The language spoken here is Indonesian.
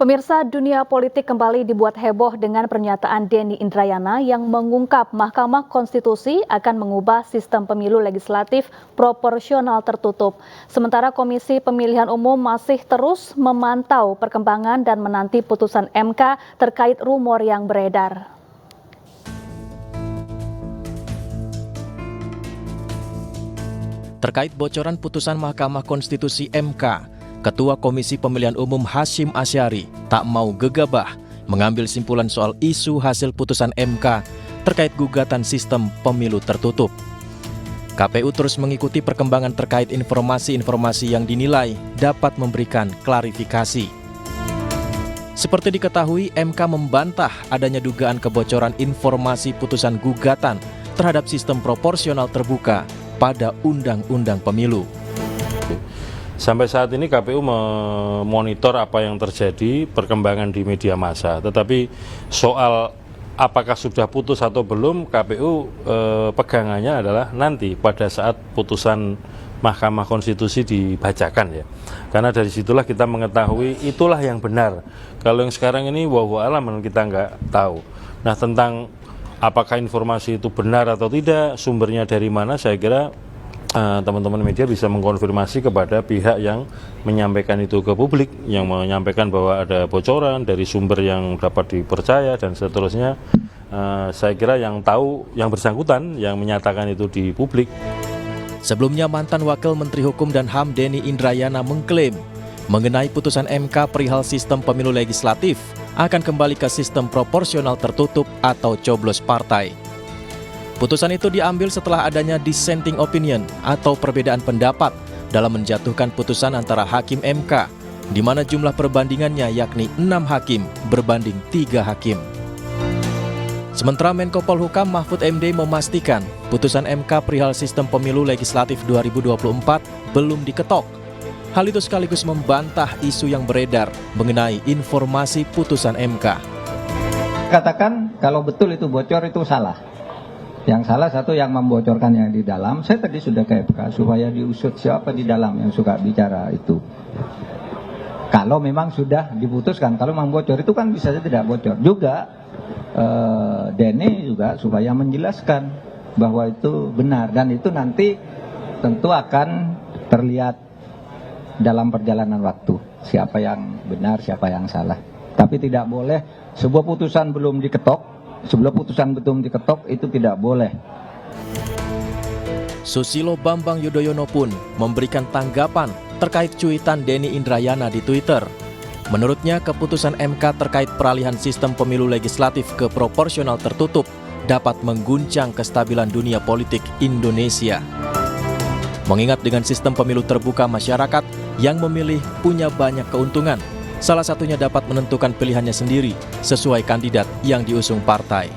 Pemirsa, dunia politik kembali dibuat heboh dengan pernyataan Denny Indrayana yang mengungkap Mahkamah Konstitusi akan mengubah sistem pemilu legislatif proporsional tertutup. Sementara Komisi Pemilihan Umum masih terus memantau perkembangan dan menanti putusan MK terkait rumor yang beredar. Terkait bocoran putusan Mahkamah Konstitusi MK, Ketua Komisi Pemilihan Umum Hasyim Asyari tak mau gegabah mengambil simpulan soal isu hasil putusan MK terkait gugatan sistem pemilu tertutup. KPU terus mengikuti perkembangan terkait informasi-informasi yang dinilai dapat memberikan klarifikasi. Seperti diketahui, MK membantah adanya dugaan kebocoran informasi putusan gugatan terhadap sistem proporsional terbuka pada Undang-Undang Pemilu. Sampai saat ini KPU memonitor apa yang terjadi, perkembangan di media massa. Tetapi soal apakah sudah putus atau belum, KPU pegangannya adalah nanti pada saat putusan Mahkamah Konstitusi dibacakan ya. Karena dari situlah kita mengetahui itulah yang benar. Kalau yang sekarang ini wallahu a'lam kita nggak tahu. Nah, tentang apakah informasi itu benar atau tidak, sumbernya dari mana, saya kira teman-teman media bisa mengkonfirmasi kepada pihak yang menyampaikan itu ke publik, yang menyampaikan bahwa ada bocoran dari sumber yang dapat dipercaya dan seterusnya. Saya kira yang tahu yang bersangkutan yang menyatakan itu di publik. Sebelumnya mantan Wakil Menteri Hukum dan HAM Denny Indrayana mengklaim mengenai putusan MK perihal sistem pemilu legislatif akan kembali ke sistem proporsional tertutup atau coblos partai. Putusan itu diambil setelah adanya dissenting opinion atau perbedaan pendapat dalam menjatuhkan putusan antara hakim MK, di mana jumlah perbandingannya yakni 6 hakim berbanding 3 hakim. Sementara Menko Polhukam Mahfud MD memastikan putusan MK perihal sistem pemilu legislatif 2024 belum diketok. Hal itu sekaligus membantah isu yang beredar mengenai informasi putusan MK. Katakan kalau betul itu bocor itu salah. Yang salah satu yang membocorkan yang di dalam, saya tadi sudah ke MK supaya diusut siapa di dalam yang suka bicara itu. Kalau memang sudah diputuskan, kalau memang bocor itu kan bisa saja tidak bocor. Juga Denny juga supaya menjelaskan bahwa itu benar dan itu nanti tentu akan terlihat dalam perjalanan waktu siapa yang benar, siapa yang salah. Tapi tidak boleh sebuah putusan belum diketok. Sebelum putusan betul diketok itu tidak boleh. Susilo Bambang Yudhoyono pun memberikan tanggapan terkait cuitan Denny Indrayana di Twitter. Menurutnya keputusan MK terkait peralihan sistem pemilu legislatif ke proporsional tertutup dapat mengguncang kestabilan dunia politik Indonesia. Mengingat dengan sistem pemilu terbuka, masyarakat yang memilih punya banyak keuntungan. Salah satunya dapat menentukan pilihannya sendiri sesuai kandidat yang diusung partai.